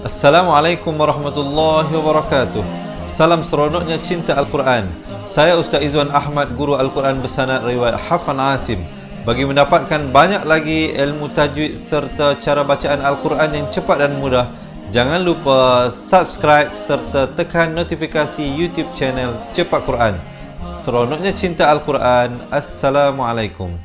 Assalamualaikum warahmatullahi wabarakatuh. Salam seronoknya cinta Al-Quran. Saya Ustaz Izwan Ahmad, guru Al-Quran bersanad riwayat Hafan Asim. Bagi mendapatkan banyak lagi ilmu tajwid serta cara bacaan Al-Quran yang cepat dan mudah, jangan lupa subscribe serta tekan notifikasi YouTube channel Cepat Quran. Seronoknya cinta Al-Quran. Assalamualaikum.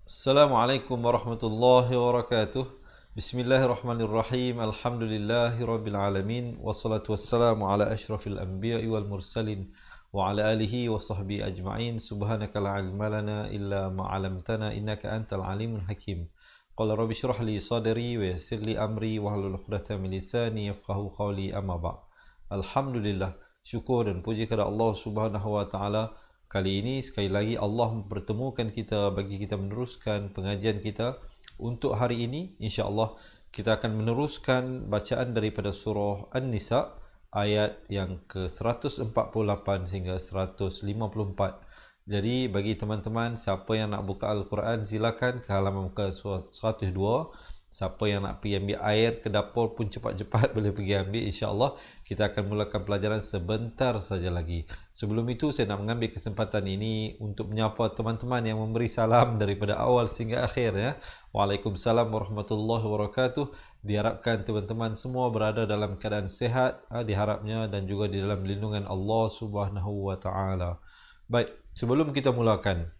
Assalamualaikum warahmatullahi wabarakatuh. Bismillahirrahmanirrahim. Alhamdulillahirabbil alamin wassalatu wassalamu ala asyrafil anbiya'i wal mursalin wa ala alihi wa sahbihi ajma'in. Subhanaka la ilma lana illa ma 'allamtana innaka antal alimul hakim. Qala rabbi shrah li sadri wa yassir li amri wahlul 'uqdatam min lisani yafqahu qawli, amma ba'd. Alhamdulillah, syukur dan puji kepada Allah Subhanahu wa taala. Kali ini sekali lagi Allah mempertemukan kita bagi kita meneruskan pengajian kita. Untuk hari ini, insya-Allah kita akan meneruskan bacaan daripada surah An-Nisa ayat yang ke-148 hingga 154. Jadi bagi teman-teman siapa yang nak buka Al-Quran, silakan ke halaman muka 102. Siapa yang nak pergi ambil air ke dapur pun cepat-cepat boleh pergi ambil. InsyaAllah kita akan mulakan pelajaran sebentar saja lagi. Sebelum itu saya nak mengambil kesempatan ini untuk menyapa teman-teman yang memberi salam daripada awal sehingga akhir ya. Waalaikumsalam warahmatullahi wabarakatuh. Diharapkan teman-teman semua berada dalam keadaan sehat, diharapnya, dan juga di dalam lindungan Allah Subhanahu wa taala. Baik, sebelum kita mulakan,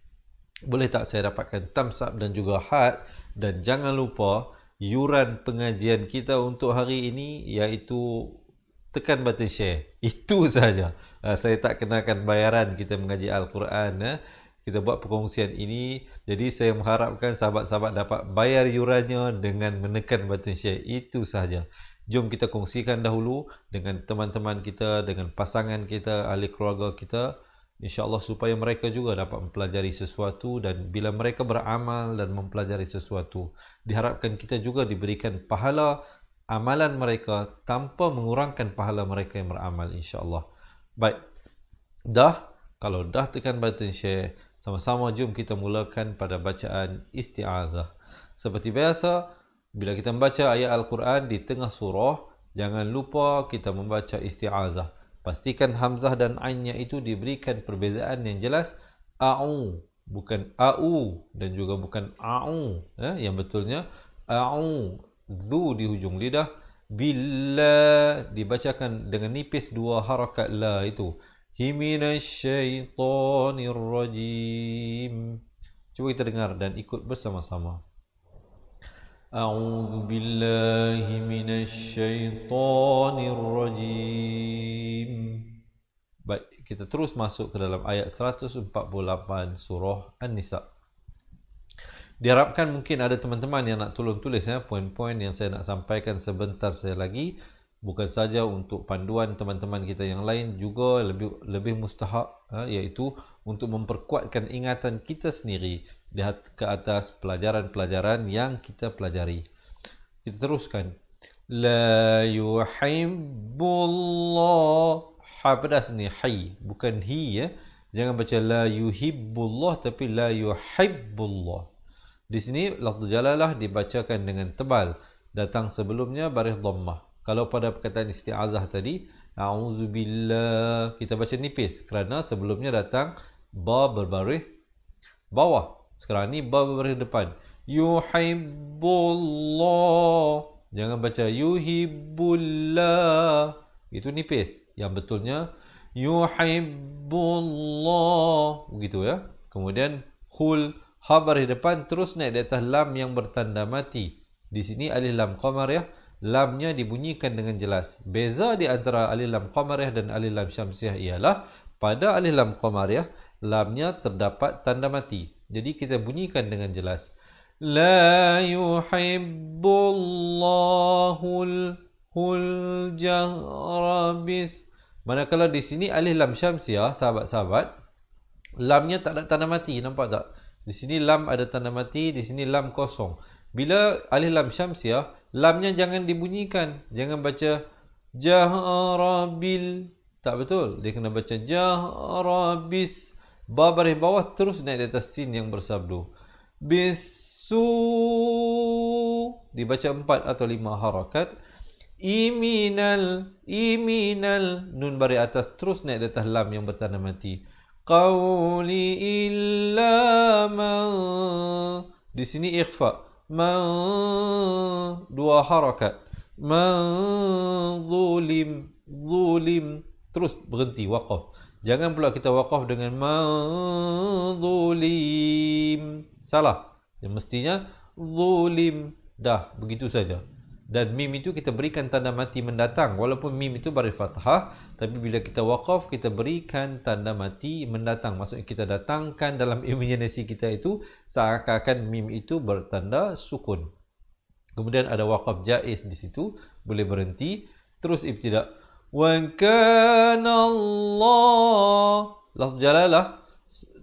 boleh tak saya dapatkan thumbs up dan juga heart, dan jangan lupa yuran pengajian kita untuk hari ini iaitu tekan button share. Itu saja. Saya tak kenakan bayaran kita mengaji Al-Quran. Kita buat perkongsian ini. Jadi saya mengharapkan sahabat-sahabat dapat bayar yurannya dengan menekan button share. Itu saja. Jom kita kongsikan dahulu dengan teman-teman kita, dengan pasangan kita, ahli keluarga kita. InsyaAllah supaya mereka juga dapat mempelajari sesuatu, dan bila mereka beramal dan mempelajari sesuatu, diharapkan kita juga diberikan pahala amalan mereka tanpa mengurangkan pahala mereka yang beramal, insyaAllah. Baik, kalau dah tekan button share, sama-sama jom kita mulakan pada bacaan isti'azah. Seperti biasa, bila kita membaca ayat Al-Quran di tengah surah, jangan lupa kita membaca isti'azah. Pastikan hamzah dan ainnya itu diberikan perbezaan yang jelas. A'u, bukan a'u, dan juga bukan a'u. Yang betulnya a'u, dhu di hujung lidah. Bila dibacakan dengan nipis dua harakat la itu. Himinasyaitonirrajim. Cuba kita dengar dan ikut bersama-sama. A'udzu billahi minasyaitonir rajim. Baik, kita terus masuk ke dalam ayat 148 surah An-Nisa. Diharapkan mungkin ada teman-teman yang nak tolong tulis poin-poin yang saya nak sampaikan sebentar saya lagi. Bukan saja untuk panduan teman-teman kita yang lain, juga lebih mustahak, iaitu untuk memperkuatkan ingatan kita sendiri ke atas pelajaran-pelajaran yang kita pelajari. Kita teruskan. La yuhibbullah. Ha pedas ni, hai, bukan hi ya. Jangan baca la yuhibbullah tapi la yuhibbullah. Di sini lafaz jalalah dibacakan dengan tebal, datang sebelumnya baris dhammah. Kalau pada perkataan isti'azah tadi, a'udzubillah, kita baca nipis kerana sebelumnya datang ba berbaris bawah. Sekarang ni ba berbaris depan. Yuhibbullah. Jangan baca yuhibbullah. Itu nipis. Yang betulnya yuhibbullah. Begitu ya. Kemudian hul, ha baris depan terus naik di atas lam yang bertanda mati. Di sini alif lam qamariyah, lamnya dibunyikan dengan jelas. Beza di antara alif lam qamariyah dan alif lam syamsiyah ialah pada alif lam qamariyah lamnya terdapat tanda mati. Jadi kita bunyikan dengan jelas. La yuhibbullahul jahra bis. Manakala di sini alif lam syamsiyah, sahabat-sahabat, lamnya tak ada tanda mati, nampak tak? Di sini lam ada tanda mati, di sini lam kosong. Bila alif lam syamsiyah, lamnya jangan dibunyikan. Jangan baca jahrabil. Tak betul. Dia kena baca jahrabis. Ba baris bawah terus naik di atas sin yang bersabdu. Bisu. Dibaca 4 atau 5 harakat. iminal, nun bari atas terus naik di atas lam yang bertanda mati. Qawli illa man, di sini ikhfa, man, dua harakat, man zulim, terus berhenti, waqaf. Jangan pula kita waqaf dengan man zulim, salah. Yang mestinya zulim, dah begitu saja. Dan mim itu kita berikan tanda mati mendatang. Walaupun mim itu baris fathah, tapi bila kita waqaf, kita berikan tanda mati mendatang. Maksudnya kita datangkan dalam imaginasi kita itu seakan-akan mim itu bertanda sukun. Kemudian ada waqaf jaiz di situ, boleh berhenti. Terus ibtida. Wa kana Allah. Lafz jalalah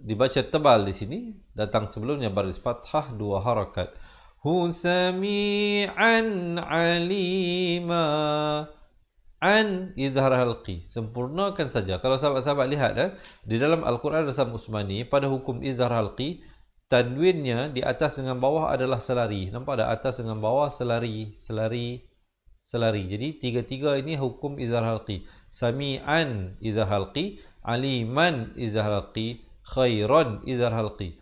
dibaca tebal di sini. Datang sebelumnya baris fathah, dua harakat. Hu sami'an alima. An izhar halqi. Sempurnakan saja. Kalau sahabat-sahabat lihat di dalam Al-Quran Rasam Usmani, pada hukum izhar halqi, tanwinnya di atas dengan bawah adalah selari. Nampak tak? Atas dengan bawah selari. Jadi tiga-tiga ini hukum izhar halqi. Sami'an izhar halqi, aliman izhar halqi, khairan izhar halqi.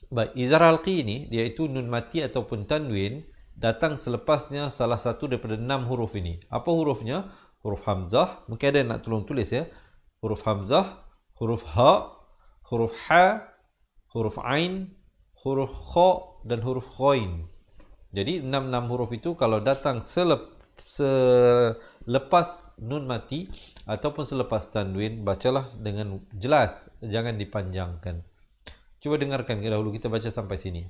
Baik, izhar halqi ini, iaitu nun mati ataupun tanwin, datang selepasnya salah satu daripada 6 huruf ini. Apa hurufnya? Huruf hamzah, mungkin ada yang nak tolong tulis ya. Huruf hamzah, huruf ha, huruf ha, huruf ain, huruf kha dan huruf ghain. Jadi 6 huruf itu kalau datang selepas nun mati ataupun selepas tanwin, bacalah dengan jelas, jangan dipanjangkan. Cuba dengarkan dahulu, kita baca sampai sini.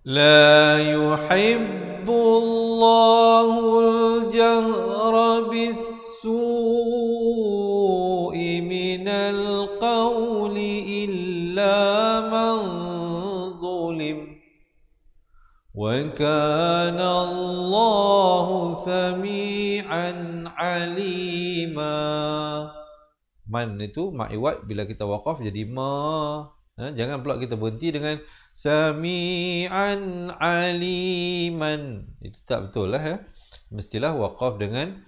La yuhibbullahu al-jahra bis-su'i minal qawli illa man zulim. Wa kana Allahu sami'an alima. Man itu ma'iwat, bila kita waqaf jadi ma. Jangan pula kita berhenti dengan sami'an aliman. Itu tak betul lah. Mestilah waqaf dengan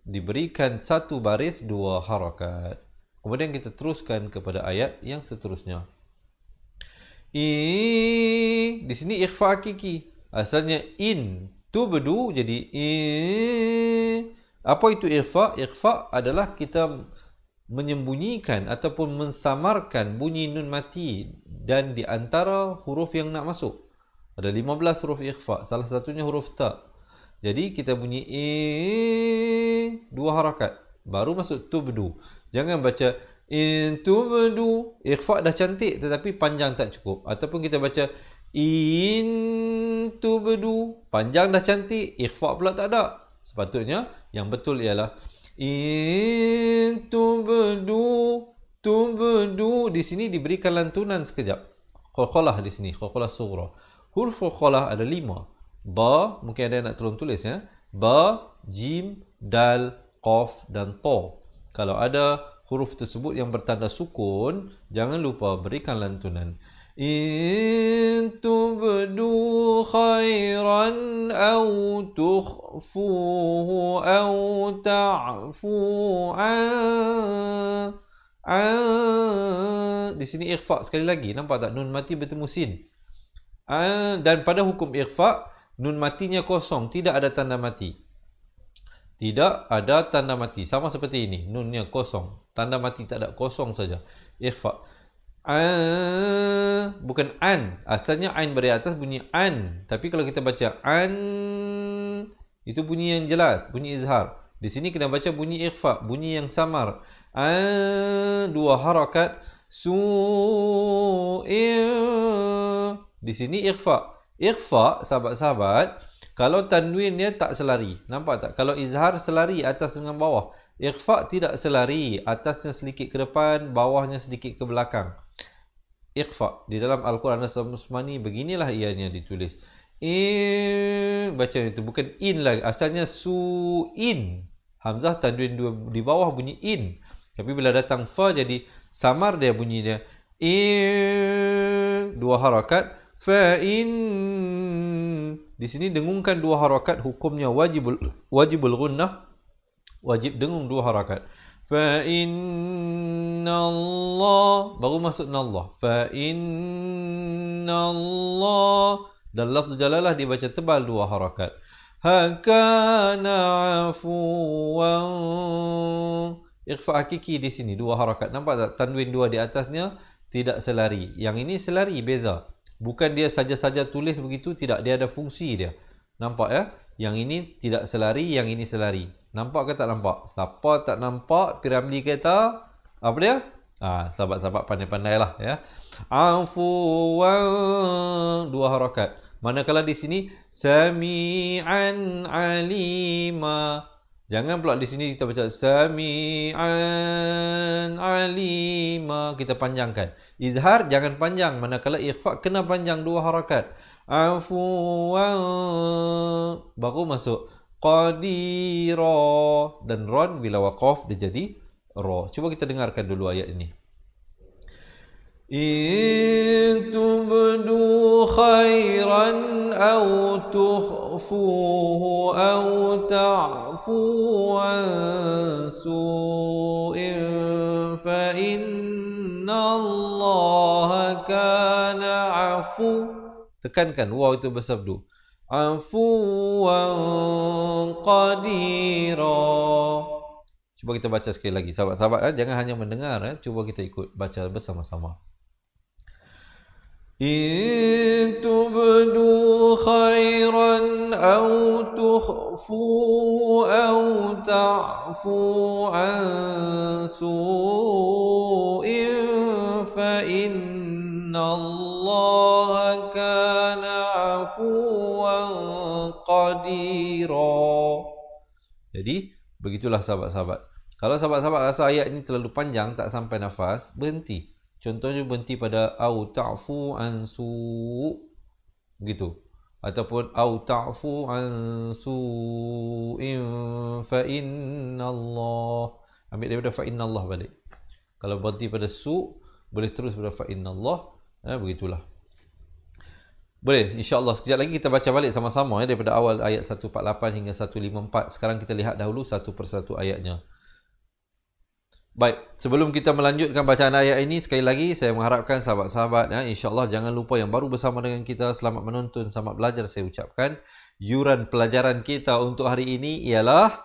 diberikan satu baris, dua harakat. Kemudian kita teruskan kepada ayat yang seterusnya. Di sini ikhfa hakiki. Asalnya in tubdu jadi Apa itu ikhfa? Ikhfa adalah kita menyembunyikan ataupun mensamarkan bunyi nun mati dan di antara huruf yang nak masuk. Ada 15 huruf ikhfa, salah satunya huruf ta. Jadi kita bunyi dua harakat, baru masuk tubdu. Jangan baca in tubdu, ikhfa dah cantik tetapi panjang tak cukup. Ataupun kita baca in tubdu, panjang dah cantik, ikhfa pula tak ada. Sepatutnya yang betul ialah in tubdu. Di sini diberikan lantunan sekejap. Qalqalah di sini, qalqalah sughra. Huruf qalqalah ada 5. Ba, mungkin ada yang nak tolong tulis ya. Ba, jim, dal, qaf dan ta. Kalau ada huruf tersebut yang bertanda sukun, jangan lupa berikan lantunan. In tubdu khairan aw tukhfuhu aw ta'fu an. Di sini ikhfa sekali lagi, nampak tak nun mati bertemu sin. Dan pada hukum ikhfa, nun matinya kosong, tidak ada tanda mati. Tidak ada tanda mati, sama seperti ini, nunnya kosong, tanda mati tak ada, kosong saja. Ikhfa. Bukan an, asalnya ain beri atas bunyi an, tapi kalau kita baca an itu bunyi yang jelas, bunyi izhar. Di sini kita baca bunyi ikhfa, bunyi yang samar. Dua harakat di sini ikhfa. Ikhfa sahabat-sahabat, kalau tanwinnya tak selari, nampak tak? Kalau izhar selari atas dengan bawah, ikhfa tidak selari, atasnya sedikit ke depan, bawahnya sedikit ke belakang. Ikhfa di dalam Al-Quran Rasam Usmani beginilah ianya ditulis. Baca itu bukan in lagi, asalnya su'in. Hamzah tanwin di bawah bunyi in. Tapi bila datang fa jadi samar dia bunyinya. Dua harakat. Fa in. Di sini dengungkan 2 harakat, hukumnya wajibul gunnah, wajib dengung 2 harakat. Fa innallah, baru masuk nallah. Fa innallah, dan lafz jalalah dibaca tebal 2 harakat. Hakana afuwan, ikhfa hakiki di sini 2 harakat. Nampak tak tanwin 2 di atasnya tidak selari. Yang ini selari, beza. Bukan dia saja-saja tulis begitu, tidak, dia ada fungsi dia. Nampak ya? Yang ini tidak selari, yang ini selari. Nampak ke tak nampak? Siapa tak nampak Piramli kata apa dia? Sahabat-sahabat pandai-pandai lah ya. Afuwan 2 harakat. Manakala di sini sami'an alima. Jangan pula di sini kita baca sami'an alima, kita panjangkan. Izhar jangan panjang, manakala ikhfa kena panjang 2 harakat. Afuwan, baru masuk qadira, dan ron bila waqaf dia jadi ra. Cuba kita dengarkan dulu ayat ini. In tubdu khairan aw tukhfuhu aw ta'fu an su'in fa innallaha kana afu. Tekankan waw itu bersabdu. Afuwan qadira. Cuba kita baca sekali lagi, sahabat-sahabat, jangan hanya mendengar, cuba kita ikut baca bersama-sama. In tubdu khairan aw tukhfu aw ta'fu an su'in fa innallaha kana afuwan qadira. Jadi begitulah sahabat-sahabat. Kalau sahabat-sahabat rasa ayat ini terlalu panjang, tak sampai nafas, berhenti. Contohnya berhenti pada au ta'fu an su', begitu. Ataupun au ta'fu an su'in fa innallah. Ambil daripada fa innallah balik. Kalau berhenti pada su', boleh terus pada fa innallah. Begitulah. Boleh, insya-Allah. Sekejap lagi kita baca balik sama-sama daripada awal ayat 148 hingga 154. Sekarang kita lihat dahulu satu persatu ayatnya. Baik, sebelum kita melanjutkan bacaan ayat ini, sekali lagi saya mengharapkan sahabat-sahabat, insya-Allah jangan lupa yang baru bersama dengan kita, selamat menonton, selamat belajar saya ucapkan. Yuran pelajaran kita untuk hari ini ialah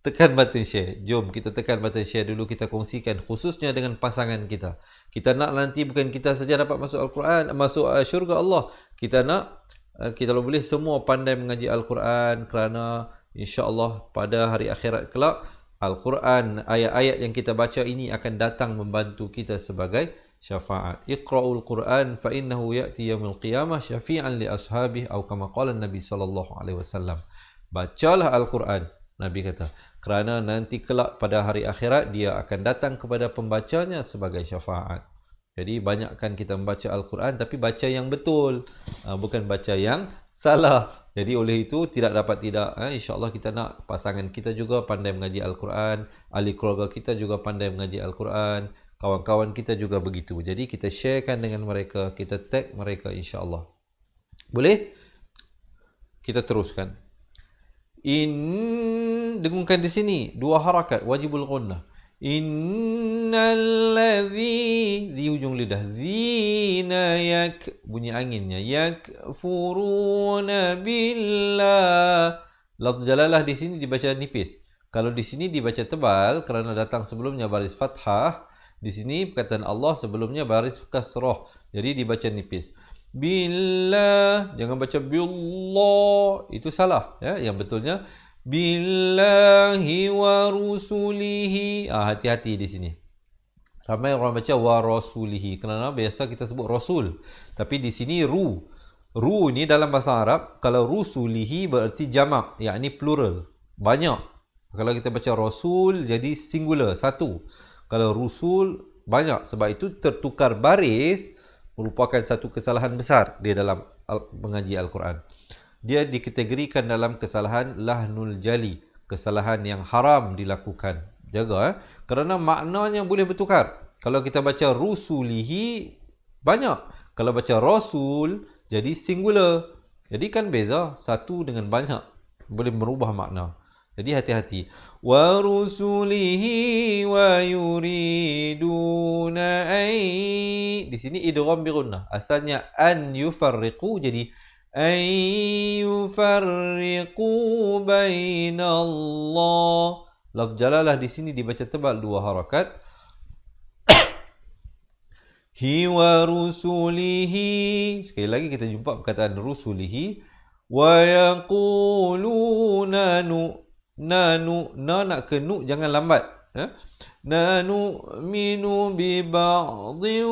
tekan button share. Jom kita tekan button share dulu, kita kongsikan khususnya dengan pasangan kita. Kita nak nanti bukan kita saja dapat masuk Al-Quran, masuk syurga Allah. Kita nak kita boleh semua pandai mengaji Al-Quran, kerana insya-Allah pada hari akhirat kelak Al-Quran, ayat-ayat yang kita baca ini akan datang membantu kita sebagai syafaat. Iqra'ul Quran fa innahu ya'ti yaumil qiyamah syafi'an li ashabihi atau kama qala Nabi sallallahu alaihi wasallam. Bacalah Al-Quran, Nabi kata, kerana nanti kelak pada hari akhirat dia akan datang kepada pembacanya sebagai syafaat. Jadi banyakkan kita membaca Al-Quran, tapi baca yang betul, bukan baca yang salah. Jadi oleh itu tidak dapat tidak, insya-Allah kita nak pasangan kita juga pandai mengaji Al-Quran, ahli keluarga kita juga pandai mengaji Al-Quran, kawan-kawan kita juga begitu. Jadi kita sharekan dengan mereka, kita tag mereka insya-Allah. Boleh? Kita teruskan. Dengungkan di sini 2 harakat wajibul gunnah. Innalladzi, di ujung lidah, zina bunyi anginnya, yakfuruna billah. Lafz jalalah di sini dibaca nipis. Kalau di sini dibaca tebal kerana datang sebelumnya baris fathah. Di sini perkataan Allah sebelumnya baris kasrah, jadi dibaca nipis. Billah, jangan baca billah, itu salah ya. Yang betulnya billahi wa rusulihi. Hati-hati di sini. Ramai orang baca wa rasulihi kerana biasa kita sebut rasul, tapi di sini ru. Ru ni dalam bahasa Arab, kalau rusulihi berarti jamak, yakni plural, banyak. Kalau kita baca rasul jadi singular, satu. Kalau rusul banyak, sebab itu tertukar baris merupakan satu kesalahan besar di dalam mengaji Al-Quran. Dia dikategorikan dalam kesalahan lahnul jali, kesalahan yang haram dilakukan. Jaga kerana maknanya boleh bertukar. Kalau kita baca rusulihi banyak, kalau baca rasul jadi singular. Jadi kan beza satu dengan banyak, boleh merubah makna. Jadi hati-hati. Wa rusulihi wa yuriduna ay. Di sini idgham bi gunnah. Asalnya an yufarriqu jadi ay yufarriqu bainallah. Lafz jalalah di sini dibaca tebal 2 harakat. Hi wa rusulihi. Sekali lagi kita jumpa perkataan rusulihi. Wa yaquluna na nak ke nu jangan lambat. Nanu minu bi ba'dhin.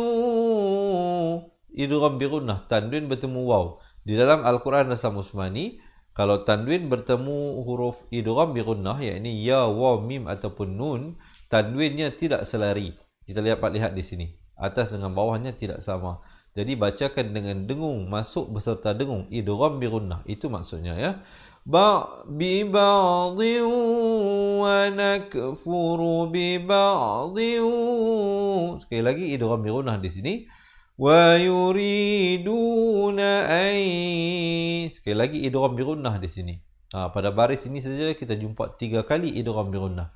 Idgham bi gunnah. Tanwin bertemu waw. Di dalam Al-Quran Rasam Usmani, kalau tanwin bertemu huruf idgham bi gunnah, yakni ya, waw, mim ataupun nun, tanwinnya tidak selari. Kita lihat di sini. Atas dengan bawahnya tidak sama. Jadi bacakan dengan dengung, masuk beserta dengung. Idgham bi gunnah. Itu maksudnya ya. Bi ba'dhin wa nakfuru bi ba'dhin. Sekali lagi idgham bi gunnah di sini. Wa yuriduna ay. Sekali lagi idgham bi gunnah di sini. Pada baris ini saja kita jumpa 3 kali idgham bi gunnah.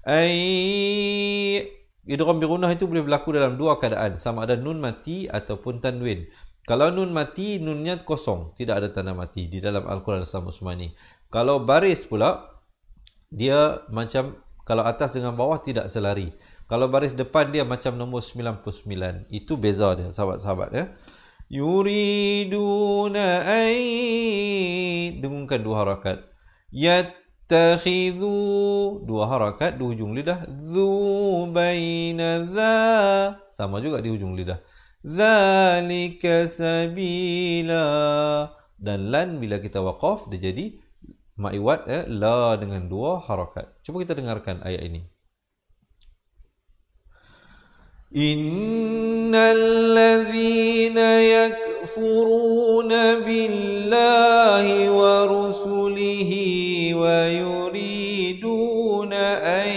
Ay. Idgham bi gunnah itu boleh berlaku dalam 2 keadaan, sama ada nun mati ataupun tanwin. Kalau nun mati, nunnya kosong, tidak ada tanda mati di dalam Al-Quran Rasam Usmani. Kalau baris pula, dia macam kalau atas dengan bawah tidak selari. Kalau baris depan dia macam nombor 99. Itu beza dia, sahabat-sahabat ya. Yuriduna ay. Dengungkan 2 harakat. Yattakhidhu. 2 harakat di hujung lidah. Dhu baina dha. Sama juga di hujung lidah. Dzalika sabila. Dan lan bila kita waqaf dia jadi ma'iwat la dengan 2 harakat. Cuba kita dengarkan ayat ini. Innal ladzina yakfuruna billahi wa rusulihi wa yuriduna an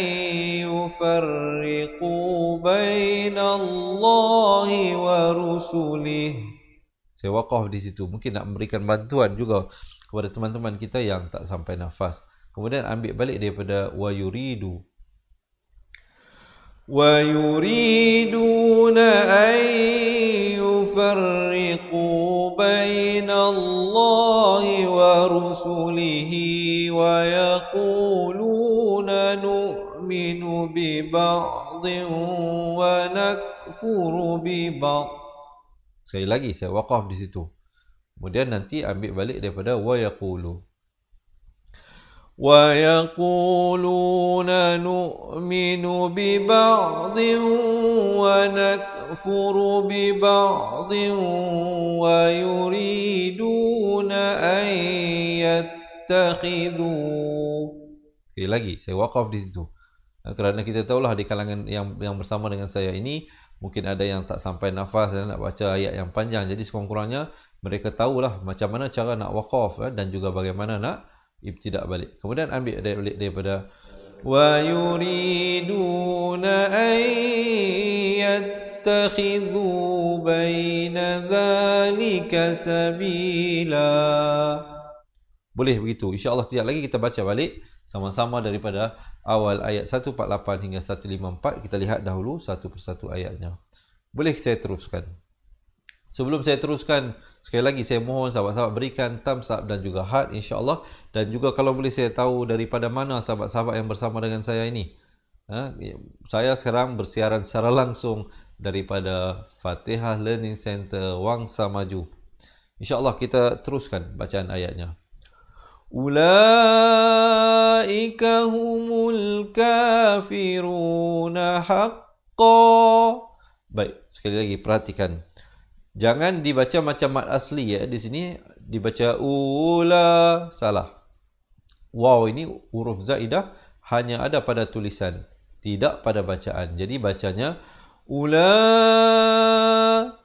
yufarriqu bainallahi wa rusulihi. Saya waqaf di situ. Mungkin nak memberikan bantuan juga kepada teman-teman kita yang tak sampai nafas. Kemudian ambil balik daripada wa yuridu. Wa yuriduna an yufarriqu bainallahi wa rusulihi wa yaquluna nu'minu bi ba'dhin wa nakfuru bi ba'd. Sekali lagi saya waqaf di situ. Kemudian nanti ambil balik daripada wa yaqulu. Wa yaquluna nu'minu bi ba'dhin wa nakfuru bi ba'dhin wa yuriduna an yattakhidhu. Sekali lagi saya waqaf di situ. Kerana kita tahulah di kalangan yang bersama dengan saya ini mungkin ada yang tak sampai nafas dan nak baca ayat yang panjang. Jadi sekurang-kurangnya mereka tahulah macam mana cara nak waqaf dan juga bagaimana nak ibtidak balik. Kemudian ambil balik daripada wa yuriduna an yattakhidhu baina dzalika sabila. Boleh begitu. Insya-Allah sekejap lagi kita baca balik sama-sama daripada awal ayat 148 hingga 154. Kita lihat dahulu satu persatu ayatnya. Boleh saya teruskan? Sebelum saya teruskan, sekali lagi saya mohon sahabat-sahabat berikan thumbs up dan juga heart insya-Allah, dan juga kalau boleh saya tahu daripada mana sahabat-sahabat yang bersama dengan saya ini. Saya sekarang bersiaran secara langsung daripada Fatihah Learning Center Wangsa Maju. Insya-Allah kita teruskan bacaan ayatnya. Ulaika humul kafiruna haqqan. Baik, sekali lagi perhatikan. Jangan dibaca macam mat asli ya. Di sini dibaca ula, salah. Waw ini huruf zaidah hanya ada pada tulisan, tidak pada bacaan. Jadi bacanya ula,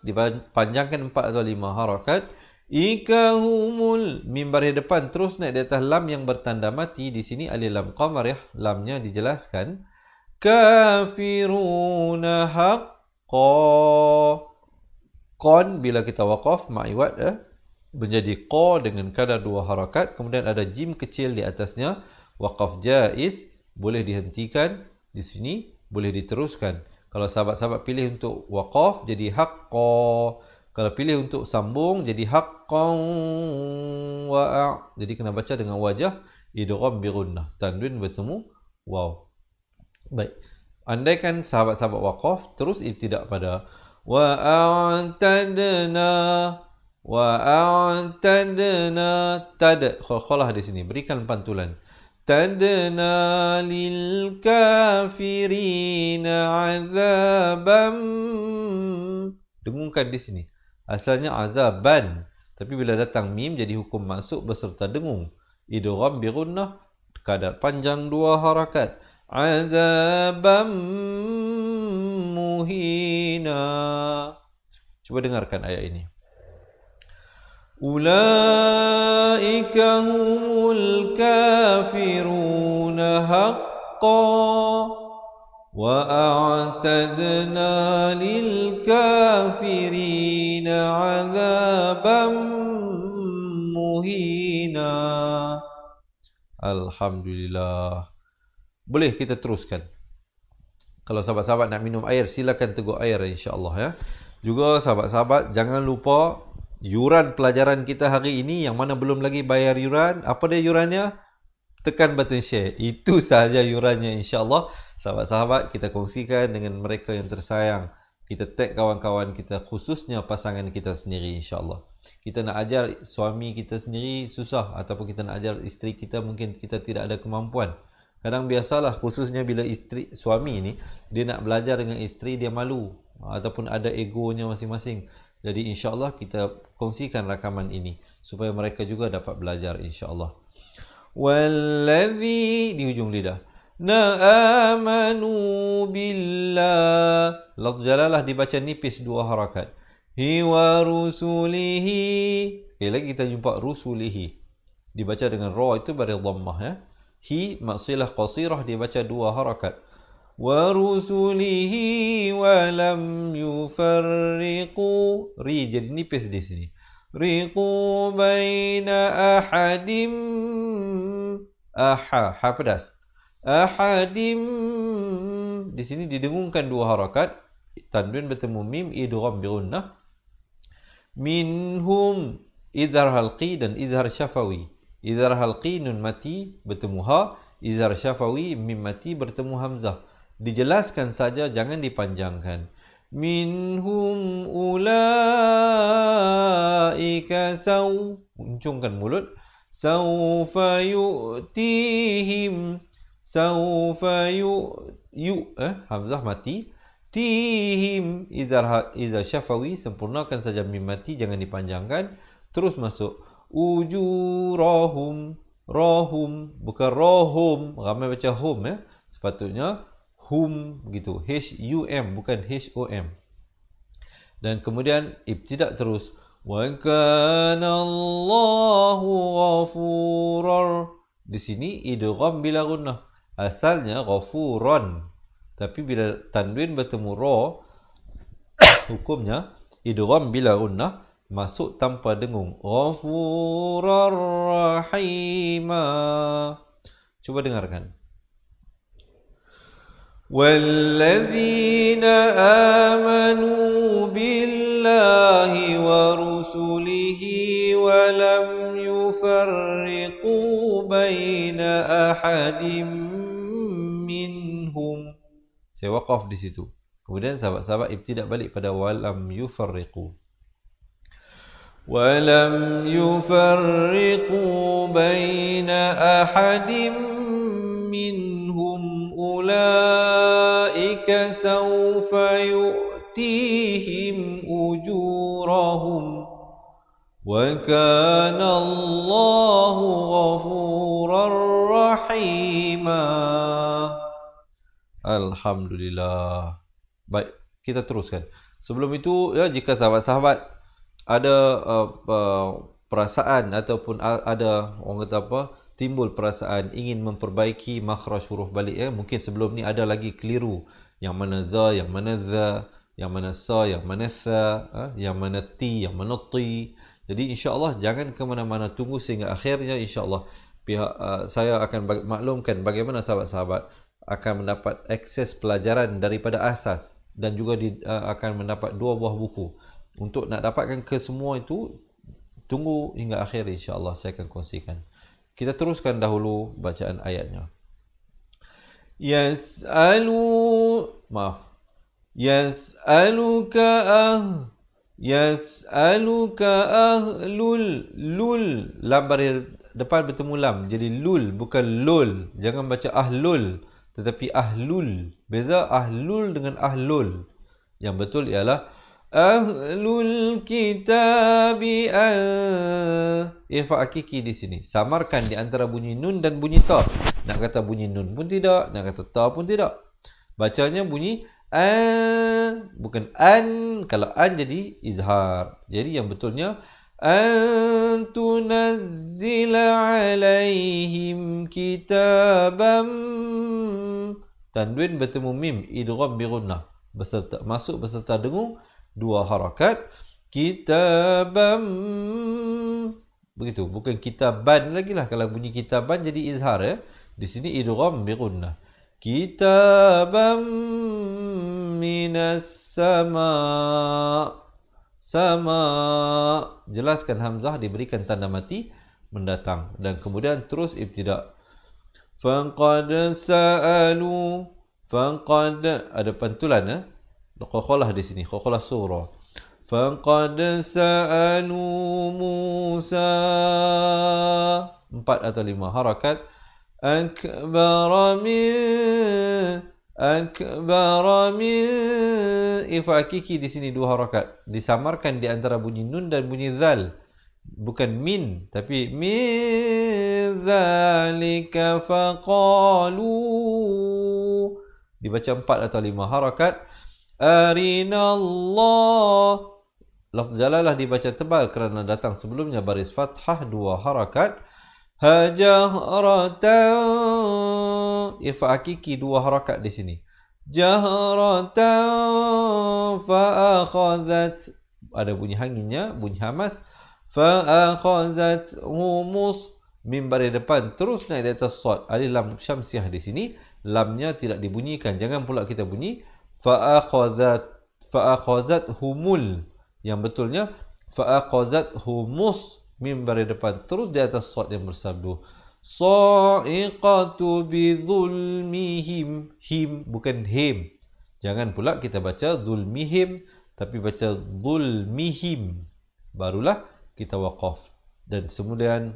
dipanjangkan 4 atau 5 harakat. Ikahumul, mim baris depan terus naik di atas lam yang bertanda mati. Di sini alif lam qamar ya, lamnya dijelaskan. Kafiruna haqqan. Qan bila kita waqaf ma'iwat menjadi qa dengan kadar 2 harakat, kemudian ada jim kecil di atasnya. Waqaf jaiz, boleh dihentikan di sini, boleh diteruskan. Kalau sahabat-sahabat pilih untuk waqaf jadi haqqa. Kalau pilih untuk sambung jadi haqqan wa'a. Jadi kena baca dengan wajah idgham bi gunnah. Tanwin bertemu waw. Baik. Andaikan sahabat-sahabat waqaf terus ibtidak pada wa'atadna tad khalah di sini, berikan pantulan. Tadna lil kafirina azabam. Dengungkan di sini. Asalnya azaban, tapi bila datang mim jadi hukum masuk beserta dengung. Idgham bi gunnah, kadar panjang 2 harakat. Azabam muhina. Cuba dengarkan ayat ini. Ulaika humul kafiruna haqqan wa a'tadna lil kafirina azabam muhina. Alhamdulillah. Boleh kita teruskan. Kalau sahabat-sahabat nak minum air, silakan teguk air insya-Allah ya. Juga sahabat-sahabat jangan lupa yuran pelajaran kita hari ini yang mana belum lagi bayar yuran. Apa dia yurannya? Tekan button share. Itu sahaja yurannya insya-Allah. Sahabat-sahabat kita kongsikan dengan mereka yang tersayang. Kita tag kawan-kawan kita, khususnya pasangan kita sendiri insya-Allah. Kita nak ajar suami kita sendiri susah, ataupun kita nak ajar isteri kita mungkin kita tidak ada kemampuan. Kadang biasalah, khususnya bila isteri suami ni dia nak belajar dengan isteri, dia malu ataupun ada egonya masing-masing. Jadi insya-Allah kita kongsikan rakaman ini supaya mereka juga dapat belajar insya-Allah. Wallazi di hujung lidah. Na'amanu billah. Lafz jalalah dibaca nipis 2 harakat. Hi wa rusulihi. Okay, lagi kita jumpa rusulihi. Dibaca dengan ra itu bari dhammah ya. Hi maksilah qasirah dibaca 2 harakat. Wa rusulihi wa lam yufarriqu. Ri jadi nipis di sini. Riqu baina ahadim. Ha pedas. Ahadim. Di sini didengungkan 2 harakat. Tanwin bertemu mim, idgham bi gunnah. Minhum idhar halqi dan idhar syafawi. Idhar halqi nun mati bertemu ha, idhar syafawi mim mati bertemu hamzah. Dijelaskan saja, jangan dipanjangkan. Minhum ulaika saw, uncungkan mulut. Sawfa yu'tihim. Sawfa hamzah mati. Tihim idhar syafawi, sempurnakan saja mim mati, jangan dipanjangkan. Terus masuk ujurahum. Rahum, bukan rohum. Ramai baca hum ya. Sepatutnya hum begitu. H-U-M, bukan H-O-M. Dan kemudian ibtidak terus. Wa kana Allahu ghafurar. Di sini idgham bila gunnah. Asalnya ghafuran. Tapi bila tanwin bertemu ra, hukumnya idgham bila gunnah, masuk tanpa dengung. Ghafurar rahima. Coba dengarkan. Walladzina amanu billahi wa rusulihi wa lam yufarriqu baina ahadim minhum. Saya waqaf di situ. Kemudian sahabat-sahabat ibtidak balik pada walam yufarriqu. Walam yufarriqu baina ahadim minhum ulaika sawfa yu'tihim ujurahum wa kana Allahu ghafurar rahima. Alhamdulillah. Baik, kita teruskan. Sebelum itu ya, jika sahabat-sahabat ada perasaan ataupun ada orang kata apa, timbul perasaan ingin memperbaiki makhraj huruf balik ya, mungkin sebelum ni ada lagi keliru, yang mana za, yang mana za, yang mana sa, yang mana sa, yang mana ti, yang mana ti. Jadi insya-Allah jangan ke mana-mana, tunggu sehingga akhirnya insya-Allah pihak saya akan maklumkan bagaimana sahabat-sahabat akan mendapat akses pelajaran daripada asas dan juga akan mendapat 2 buah buku. Untuk nak dapatkan ke semua itu, tunggu hingga akhir insya-Allah saya akan kongsikan. Kita teruskan dahulu bacaan ayatnya. Yas'aluka ahlul lul. Lam baris depan bertemu lam, jadi lul bukan lul. Jangan baca ahlul tetapi ahlul. Beza ahlul dengan ahlul. Yang betul ialah ahlul kitabi ifa hakiki di sini. Samarkan di antara bunyi nun dan bunyi ta. Nak kata bunyi nun pun tidak, nak kata ta pun tidak. Bacanya bunyi bukan an. Kalau an jadi izhar. Jadi yang betulnya antunazzila alaihim kitabam. Tanwin bertemu mim, idgham bi gunnah. Masuk beserta dengung 2 harakat. Kitabam. Begitu, bukan kitaban lagi lah. Kalau bunyi kitaban jadi izhar ya. Di sini idgham bi gunnah. Kitabam minas sama. Sama. Jelaskan hamzah diberikan tanda mati mendatang. Dan kemudian terus ibtida. Faqad sa'alu. Faqad ada pantulan ya. Qalqalah di sini, qalqalah surah. Faqad sa'alu Musa. 4 atau 5 harakat. Akbar min ifa hakiki di sini 2 harakat. Disamarkan di antara bunyi nun dan bunyi zal. Bukan min tapi min zalika faqalu. Dibaca 4 atau 5 harakat. Arinallah. Lafz jalalah dibaca tebal kerana datang sebelumnya baris fathah 2 harakat. Hajahratan ifa hakiki 2 harakat di sini. Jahratan fa'akhazat ada bunyi hanginnya, bunyi hamas. Fa'akhazat humus mim baris depan terus naik di atas sad. Alif lam syamsiah di sini, lamnya tidak dibunyikan. Jangan pula kita bunyi fa'akhazat humul. Yang betulnya fa'akhazat humus. Mim baris depan terus di atas sad yang bersabdu. Sa'iqatu bizulmihim. Him bukan him. Jangan pula kita baca zulmihim tapi baca zulmihim. Barulah kita waqaf. Dan kemudian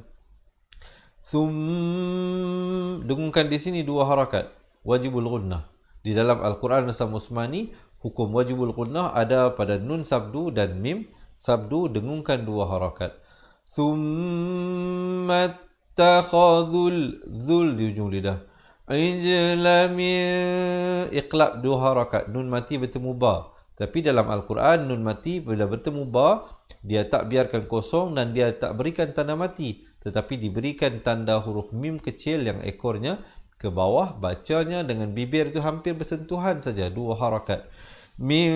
dengungkan di sini 2 harakat. Wajibul gunnah. Di dalam Al-Quran Nasam Usmani, hukum wajibul gunnah ada pada nun sabdu dan mim sabdu, dengungkan 2 harakat. Thumma takhadhul zul di ujung lidah. Ijla min iqlab 2 harakat. Nun mati bertemu ba. Tapi dalam Al-Quran nun mati bila bertemu ba, dia tak biarkan kosong dan dia tak berikan tanda mati, tetapi diberikan tanda huruf mim kecil yang ekornya ke bawah. Bacanya dengan bibir itu hampir bersentuhan saja, 2 harakat. Min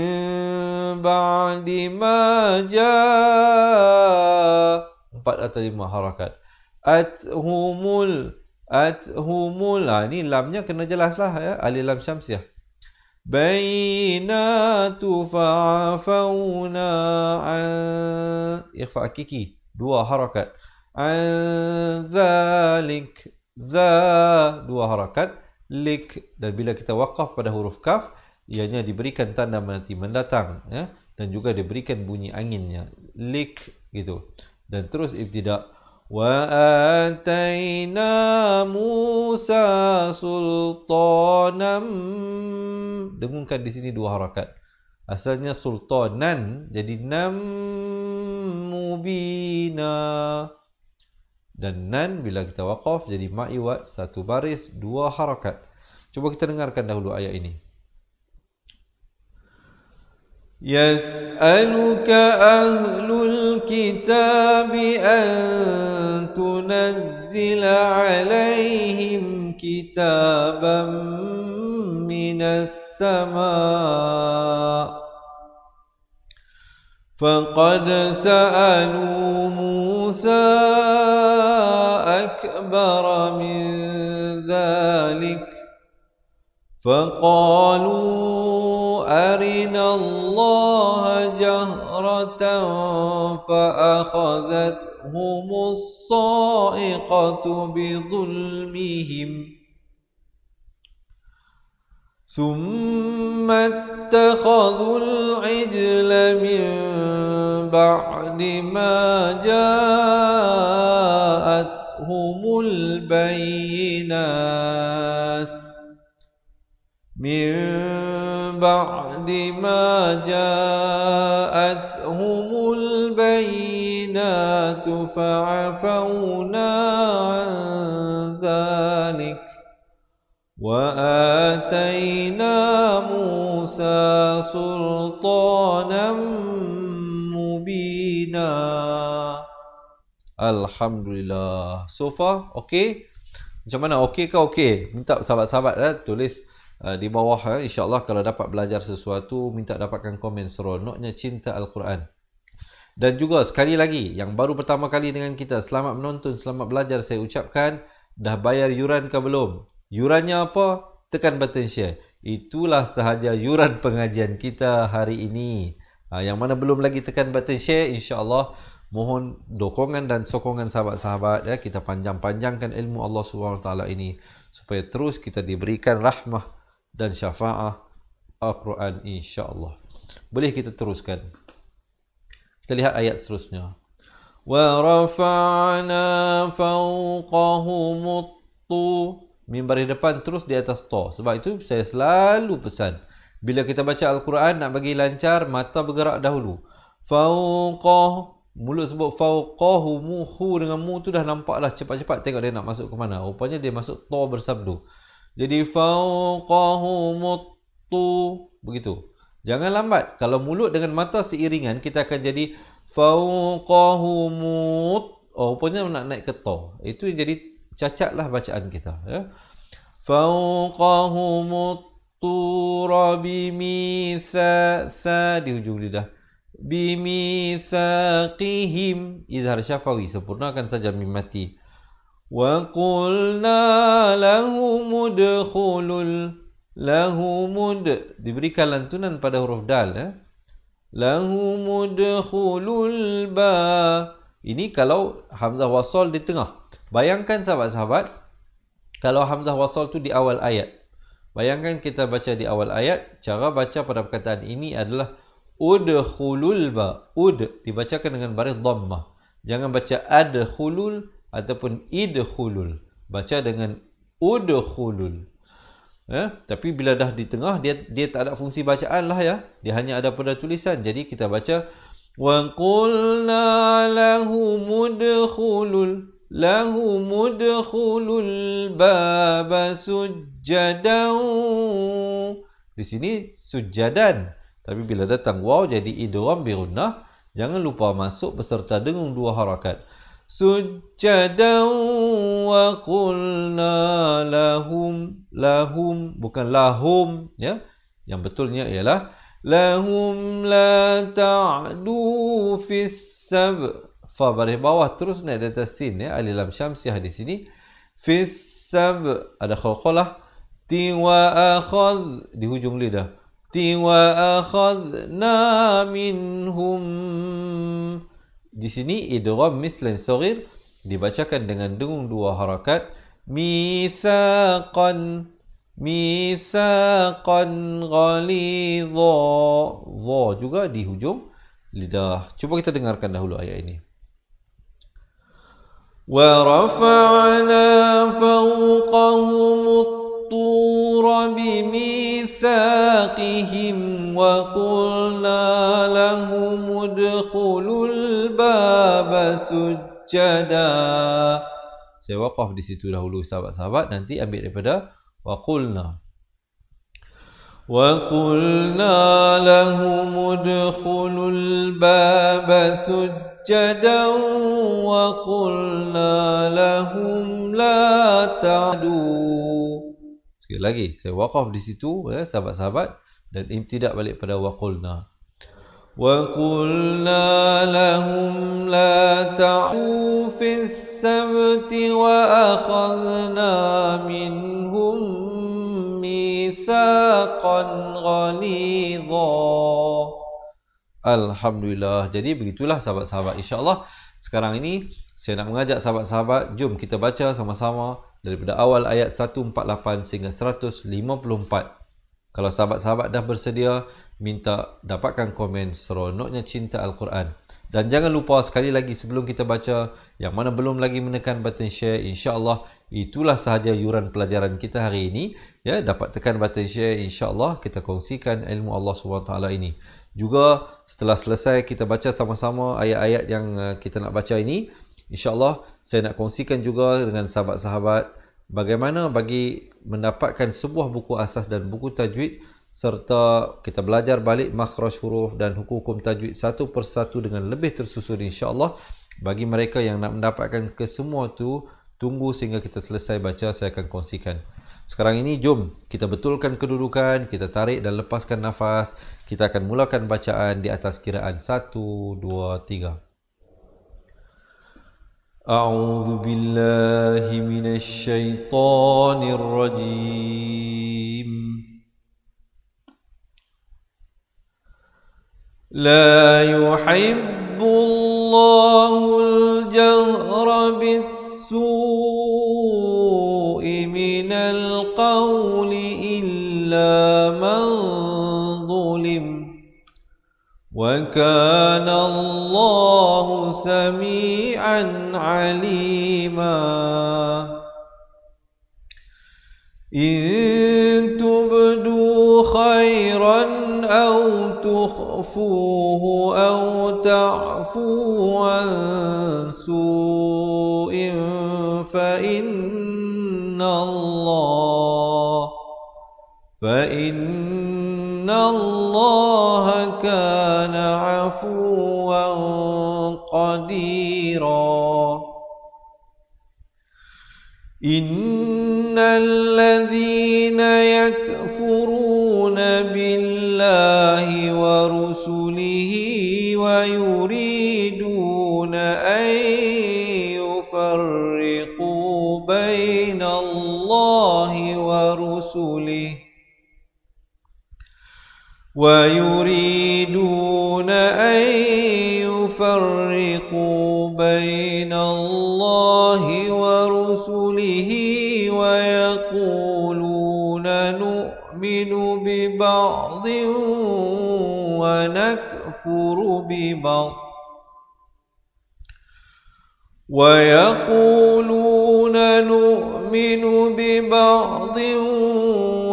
ba'di ma ja' 4 atau 5 harakat. Athumul. Ini lamnya kena jelaslah ya, alif lam syamsiah. Bainatu fa'afawna ikhfa hakiki 2 harakat. Zalik. Za 2 harakat. Lik. Dan bila kita waqaf pada huruf kaf, ianya diberikan tanda mati mendatang ya, dan juga diberikan bunyi anginnya. Lik gitu. Dan terus ibtida. Wa ataina Musa sultanan. Dengungkan di sini 2 harakat. Asalnya sultanan jadi nam mubina. Dan nan bila kita waqaf jadi ma'iwat 1 baris 2 harakat. Cuba kita dengarkan dahulu ayat ini. Yas'aluka ahlul kitabi an tunazzila alaihim kitaban minas sama'. فقد سألوا موسى أكبر من ذلك فقالوا أرنا الله جهرة فأخذتهم الصاعقة بظلمهم ثم اتخذوا العجل من بعد ما جاءتهم البينات فعفونا عن ذلك وآتينا موسى سلطانا مبينا. Alhamdulillah. So far, okay? Macam mana? Okay ke okay? Minta sahabat-sahabat tulis di bawah. InsyaAllah kalau dapat belajar sesuatu, minta dapatkan komen. Seronoknya cinta Al-Quran. Dan juga sekali lagi, yang baru pertama kali dengan kita, selamat menonton, selamat belajar. Saya ucapkan, dah bayar yuran ke belum? Yurannya apa? Tekan button share. Itulah sahaja yuran pengajian kita hari ini. Yang mana belum lagi tekan button share, insyaAllah mohon dukungan dan sokongan sahabat-sahabat ya, kita panjang-panjangkan ilmu Allah SWT ini supaya terus kita diberikan rahmah dan syafaat Al-Quran insya-Allah. Boleh kita teruskan. Kita lihat ayat seterusnya. Wa rafa'na fawqahumut tu. Mimbar di depan terus di atas to. Sebab itu saya selalu pesan, bila kita baca Al-Quran nak bagi lancar, mata bergerak dahulu. Fawqah, mulut sebut fawqahu, hu dengan mu tu dah nampak dah cepat-cepat tengok dia nak masuk ke mana. Rupanya dia masuk to bersabdu. Jadi fawqahumut tu, begitu. Jangan lambat. Kalau mulut dengan mata seiringan, kita akan jadi fawqahumut. Oh, rupanya nak naik ke to. Itu jadi cacatlah bacaan kita ya. Fawqahumut tura bimisa sa di hujung lidah. Bimisaqihim, izhar syafawi, sempurnakan saja mim mati. Wa qulna lahum udkhulul, lahumud, diberikan lantunan pada huruf dal ya. Lahum udkhulul ba. Ini kalau hamzah wasal di tengah. Bayangkan sahabat-sahabat, kalau hamzah wasal tu di awal ayat. Bayangkan kita baca di awal ayat, cara baca pada perkataan ini adalah udkhulul ba. Ud dibacakan dengan baris dhammah. Jangan baca adkhulul ataupun idkhulul. Baca dengan udkhulul. Ya, tapi bila dah di tengah, dia tak ada fungsi bacaan lah ya. Dia hanya ada pada tulisan. Jadi kita baca wa qulna lahum udkhulul baba sujjadan. Di sini sujjadan. Tapi bila datang waw jadi idgham bi gunnah, jangan lupa masuk beserta dengung dua harakat. Sujjadan wa qulna lahum, bukan lahum ya. Yang betulnya ialah lahum la ta'du fis sab. Fa baris bawah terus naik di atas sin ya, alif lam syamsiah di sini. Fis sab ada qalqalah. Ti wa akhadh di hujung lidah. Wa akhadna minhum. Di sini idgham mislan saghir dibacakan dengan dengung dua harakat. Mitsaqan ghalidha. Dha juga di hujung lidah. Cuba kita dengarkan dahulu ayat ini. Wa rafa'na fawqahumut tura bimitsaqihim wa qulna lahum udkhulul baba sujjada. Saya waqaf di situ dahulu sahabat-sahabat, nanti ambil daripada wa qulna. Wa qulna lahum udkhulul baba sujjada wa qulna lahum la ta'du. Sekali lagi, saya waqaf di situ ya, sahabat-sahabat, dan imtidak balik pada waqulna. وقلنا لهم لا تعوا في السبت وأخذنا منهم ميثاقا غليظا. Alhamdulillah. Jadi begitulah sahabat-sahabat. InsyaAllah sekarang ini saya nak mengajak sahabat-sahabat, jom kita baca sama-sama daripada awal ayat 148 sehingga 154. Kalau sahabat-sahabat dah bersedia, minta dapatkan komen seronoknya cinta Al-Quran. Dan jangan lupa sekali lagi sebelum kita baca, yang mana belum lagi menekan button share, insya-Allah itulah sahaja yuran pelajaran kita hari ini. Ya, dapat tekan button share, insya-Allah kita kongsikan ilmu Allah SWT ini. Juga setelah selesai kita baca sama-sama ayat-ayat yang kita nak baca ini, insya-Allah saya nak kongsikan juga dengan sahabat-sahabat bagaimana bagi mendapatkan sebuah buku asas dan buku tajwid, serta kita belajar balik makhraj huruf dan hukum-hukum tajwid satu persatu dengan lebih tersusun, insya-Allah. Bagi mereka yang nak mendapatkan kesemua tu, tunggu sehingga kita selesai baca, saya akan kongsikan. Sekarang ini jom kita betulkan kedudukan, kita tarik dan lepaskan nafas. Kita akan mulakan bacaan di atas kiraan 1, 2, 3. A'udzu billahi minasy syaithanir rajim. La yuhibbullahu al-jahra bis-su'i minal qawli illa man zulim. Wa kana Allahu sami'an 'alima. In tubdu khairan aw tukhfuhu aw ta'fu an su'in fa inna Allah kana 'afuwan qadira. Innal ladhina yakfuruna billahi wa rusulihi wa yuriduna an yufarriqu baina Allahi wa rusulihi ويريدون أن يفرقوا بين الله ورسله ويقولون نؤمن ببعض ونكفر ببعض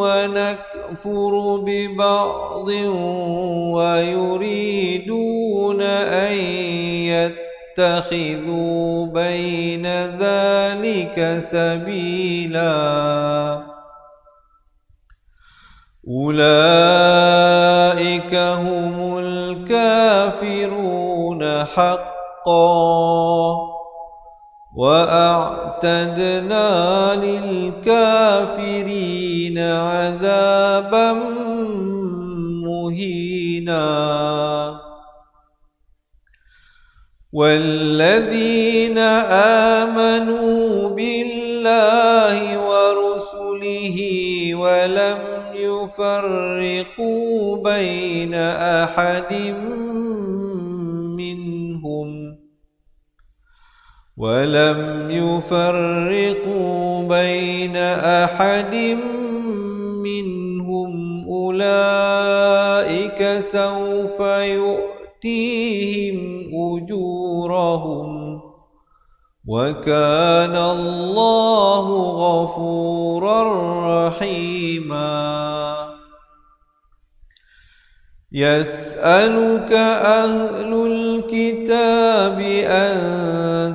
ونكفر ببعض ويريدون أن يتخذوا بين ذلك سبيلا. أولئك هم الكافرون حقا وأعتدنا للكافرين عذابا مهينا. والذين آمنوا بالله ورسله ولم يفرقوا بين أحد منهم أولئك سوف يؤتيهم أجورهم وكان الله غفورا رحيما. يسألك أهل الكتاب أن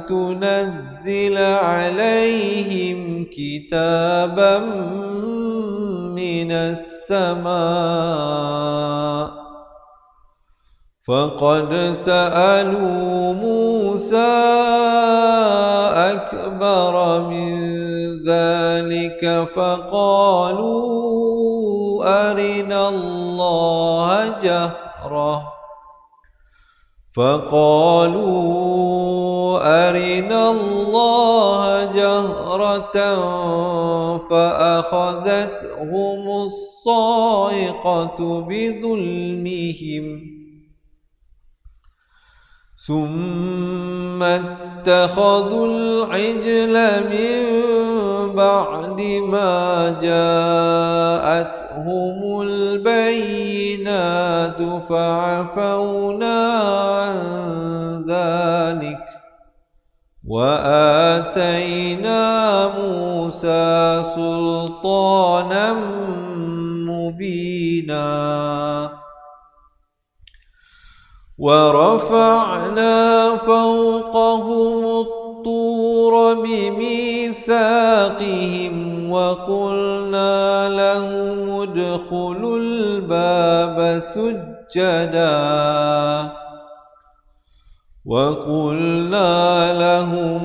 تنزل عليهم كتابا من السماء فقد سألوا موسى أكبر من ذلك فقالوا أرنا الله جهرة فقالوا أرنا الله جهرة فأخذتهم الصاعقة بظلمهم ثم اتخذوا العجل من بعد ما جاءتهم البينات فعفونا عن ذلك وآتينا موسى سلطانا مبينا ورفعنا فوقهم الطور بميثاقهم وقلنا لهم ادخلوا الباب سجدا وقلنا لهم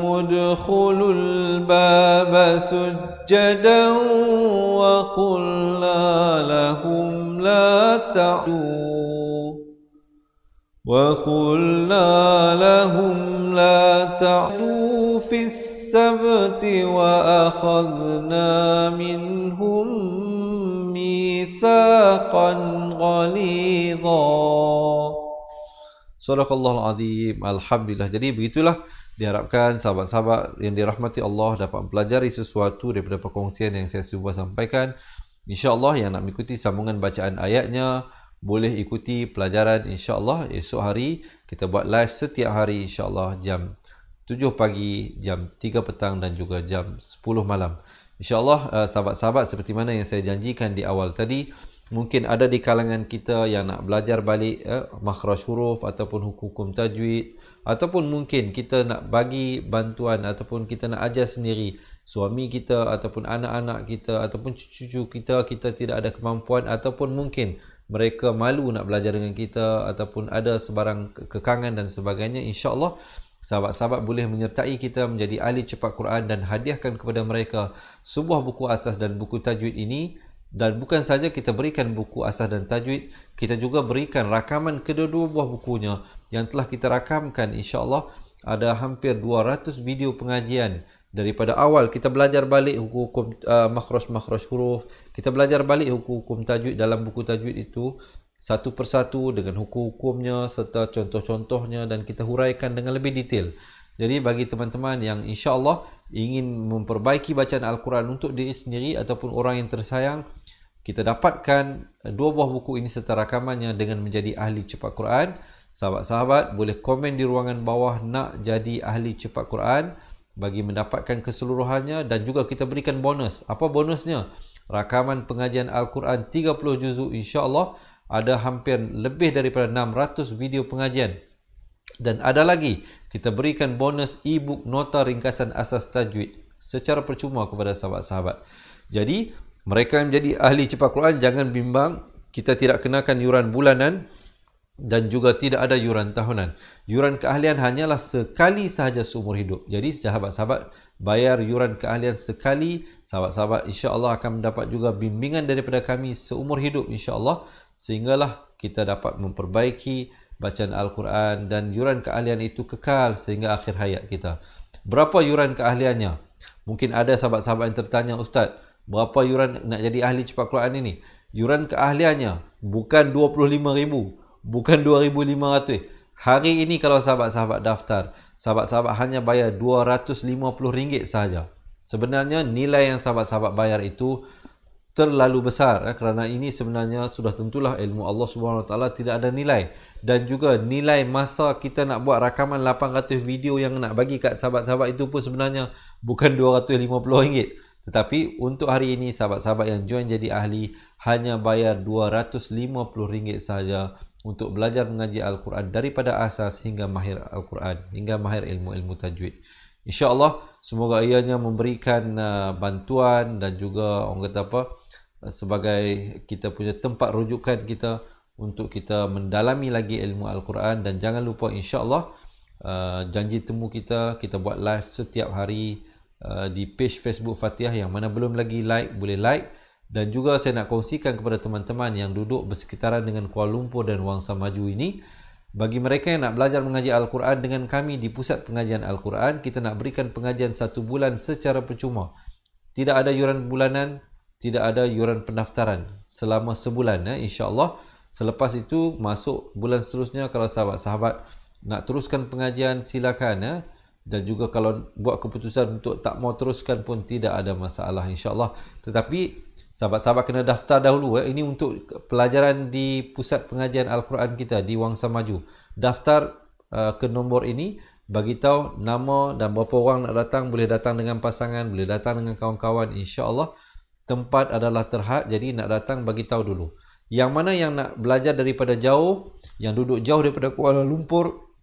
لا تعدوا في السبت وأخذنا منهم ميثاقا غليظا. Sadaqallahul azim. Alhamdulillah. Jadi begitulah, diharapkan sahabat-sahabat yang dirahmati Allah dapat mempelajari sesuatu daripada perkongsian yang saya cuba sampaikan. InsyaAllah yang nak mengikuti sambungan bacaan ayatnya boleh ikuti pelajaran insyaAllah esok hari. Kita buat live setiap hari insyaAllah jam 7 pagi, jam 3 petang dan juga jam 10 malam. InsyaAllah sahabat-sahabat, seperti mana yang saya janjikan di awal tadi, mungkin ada di kalangan kita yang nak belajar balik makhraj huruf ataupun hukum-hukum tajwid, ataupun mungkin kita nak bagi bantuan ataupun kita nak ajar sendiri suami kita ataupun anak-anak kita ataupun cucu-cucu kita, kita tidak ada kemampuan ataupun mungkin mereka malu nak belajar dengan kita ataupun ada sebarang kekangan dan sebagainya. InsyaAllah sahabat-sahabat boleh menyertai kita menjadi ahli cepat Quran dan hadiahkan kepada mereka sebuah buku asas dan buku tajwid ini. Dan bukan saja kita berikan buku asas dan tajwid, kita juga berikan rakaman kedua-dua buah bukunya yang telah kita rakamkan. InsyaAllah ada hampir 200 video pengajian daripada awal kita belajar balik hukum-hukum makhraj huruf, kita belajar balik hukum-hukum tajwid dalam buku tajwid itu satu persatu dengan hukum-hukumnya serta contoh-contohnya, dan kita huraikan dengan lebih detail. Jadi bagi teman-teman yang insya-Allah ingin memperbaiki bacaan Al-Quran untuk diri sendiri ataupun orang yang tersayang, kita dapatkan dua buah buku ini serta rakamannya dengan menjadi ahli cepat Quran. Sahabat-sahabat boleh komen di ruangan bawah nak jadi ahli cepat Quran bagi mendapatkan keseluruhannya, dan juga kita berikan bonus. Apa bonusnya? Rakaman pengajian Al-Quran 30 juzuk insya-Allah, ada hampir lebih daripada 600 video pengajian. Dan ada lagi, kita berikan bonus e-book nota ringkasan asas tajwid secara percuma kepada sahabat-sahabat. Jadi, mereka yang menjadi ahli cepat Quran jangan bimbang, kita tidak kenakan yuran bulanan dan juga tidak ada yuran tahunan. Yuran keahlian hanyalah sekali sahaja seumur hidup. Jadi, sahabat-sahabat bayar yuran keahlian sekali, sahabat-sahabat insya-Allah akan mendapat juga bimbingan daripada kami seumur hidup insya-Allah, sehinggalah kita dapat memperbaiki bacaan Al-Quran dan yuran keahlian itu kekal sehingga akhir hayat kita. Berapa yuran keahliannya? Mungkin ada sahabat-sahabat yang tertanya, Ustaz, berapa yuran nak jadi ahli cepat Quran ini? Yuran keahliannya bukan 25,000, bukan 2,500. Hari ini kalau sahabat-sahabat daftar, sahabat-sahabat hanya bayar RM250 sahaja. Sebenarnya nilai yang sahabat-sahabat bayar itu terlalu besar, kerana ini sebenarnya sudah tentulah ilmu Allah SWT tidak ada nilai. Dan juga nilai masa kita nak buat rakaman 800 video yang nak bagi kat sahabat-sahabat itu pun sebenarnya bukan RM250. Tetapi untuk hari ini sahabat-sahabat yang join jadi ahli hanya bayar RM250 sahaja untuk belajar mengaji Al-Quran daripada asas hingga mahir Al-Quran, hingga mahir ilmu-ilmu tajwid. InsyaAllah semoga ianya memberikan bantuan dan juga orang kata apa, sebagai kita punya tempat rujukan kita untuk kita mendalami lagi ilmu Al-Quran. Dan jangan lupa insya-Allah janji temu kita buat live setiap hari di page Facebook Fatihah. Yang mana belum lagi like, boleh like. Dan juga saya nak kongsikan kepada teman-teman yang duduk bersekitaran dengan Kuala Lumpur dan Wangsa Maju ini, Bagi mereka yang nak belajar mengaji Al-Quran dengan kami di pusat pengajian Al-Quran, kita nak berikan pengajian 1 bulan secara percuma. Tidak ada yuran bulanan, tidak ada yuran pendaftaran selama sebulan, insya-Allah. Selepas itu masuk bulan seterusnya, kalau sahabat-sahabat nak teruskan pengajian silakan, dan juga kalau buat keputusan untuk tak mau teruskan pun tidak ada masalah, insya-Allah. Tetapi sahabat-sahabat kena daftar dahulu. Ini untuk pelajaran di pusat pengajian Al-Quran kita di Wangsa Maju. Daftar ke nombor ini, bagi tahu nama dan berapa orang nak datang. Boleh datang dengan pasangan, boleh datang dengan kawan-kawan, insya-Allah. Tempat adalah terhad, jadi nak datang bagi tahu dulu. Yang mana yang nak belajar daripada jauh, yang duduk jauh daripada Kuala Lumpur,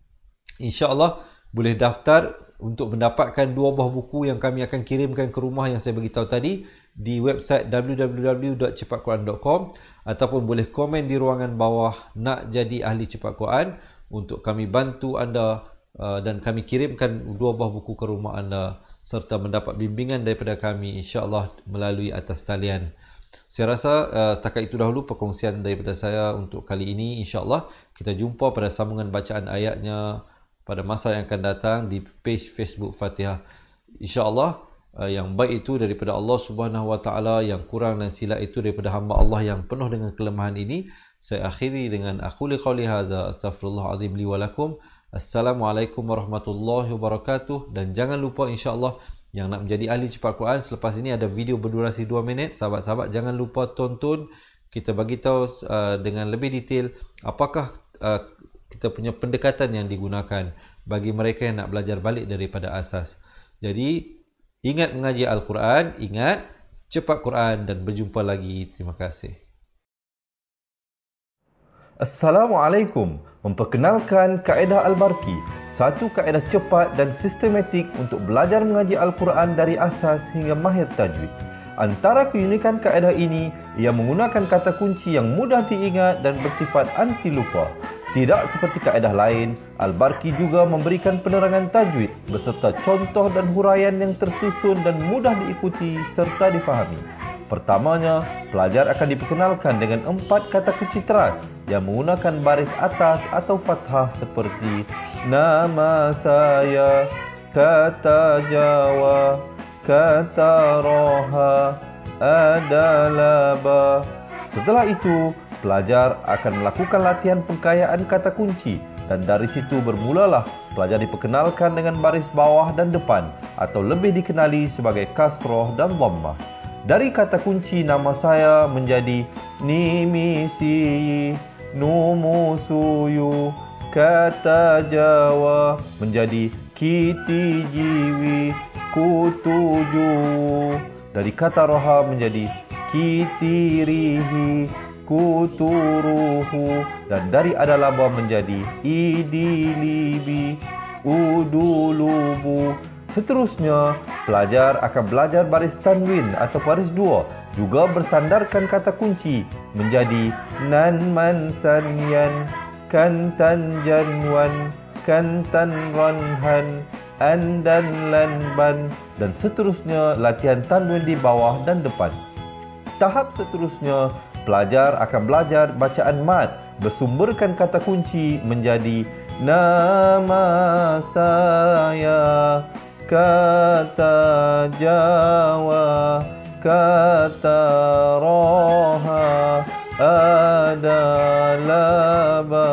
insya-Allah boleh daftar untuk mendapatkan 2 buah buku yang kami akan kirimkan ke rumah yang saya beritahu tadi di website www.cepatquran.com, ataupun boleh komen di ruangan bawah nak jadi ahli cepat Quran untuk kami bantu anda dan kami kirimkan 2 buah buku ke rumah anda serta mendapat bimbingan daripada kami, insya-Allah melalui atas talian. Saya rasa setakat itu dahulu perkongsian daripada saya untuk kali ini. InsyaAllah kita jumpa pada sambungan bacaan ayatnya pada masa yang akan datang di page Facebook Fatihah. InsyaAllah yang baik itu daripada Allah Subhanahu Wa Taala, yang kurang dan silap itu daripada hamba Allah yang penuh dengan kelemahan ini. Saya akhiri dengan aquli qouli hadza astaghfirullahalazim li wa lakum. Assalamualaikum warahmatullahi wabarakatuh. Dan jangan lupa insya-Allah yang nak menjadi ahli cepat Quran, selepas ini ada video berdurasi 2 minit. Sahabat-sahabat jangan lupa tonton. Kita bagi tahu dengan lebih detail apakah kita punya pendekatan yang digunakan bagi mereka yang nak belajar balik daripada asas. Jadi ingat mengaji Al-Quran, ingat cepat Quran, dan berjumpa lagi. Terima kasih. Assalamualaikum. Memperkenalkan kaedah Al-Barki, satu kaedah cepat dan sistematik untuk belajar mengaji Al-Quran dari asas hingga mahir tajwid. Antara keunikan kaedah ini, ia menggunakan kata kunci yang mudah diingat dan bersifat anti lupa. Tidak seperti kaedah lain, Al-Barki juga memberikan penerangan tajwid beserta contoh dan huraian yang tersusun dan mudah diikuti serta difahami. Pertamanya, pelajar akan diperkenalkan dengan 4 kata kunci teras yang menggunakan baris atas atau fathah seperti nama saya, kata Jawa, kata Roha, adalah ba. Setelah itu, pelajar akan melakukan latihan pengkayaan kata kunci, dan dari situ bermulalah pelajar diperkenalkan dengan baris bawah dan depan atau lebih dikenali sebagai kasroh dan dhammah. Dari kata kunci nama saya menjadi nimisi, numusuyu, kata Jawa menjadi kiti jiwi, kutuju. Dari kata roha menjadi kitirihi, kuturuhu. Dan dari adalaba menjadi idilibi, udulubu. Seterusnya, pelajar akan belajar baris tanwin atau baris 2, juga bersandarkan kata kunci menjadi nan man sanyan, kantan janwan, kantan ranhan, andan lanban, dan seterusnya latihan tanwin di bawah dan depan. Tahap seterusnya, pelajar akan belajar bacaan mad bersumberkan kata kunci menjadi nama saya, kata Jawa, kata Roha, adalah ba.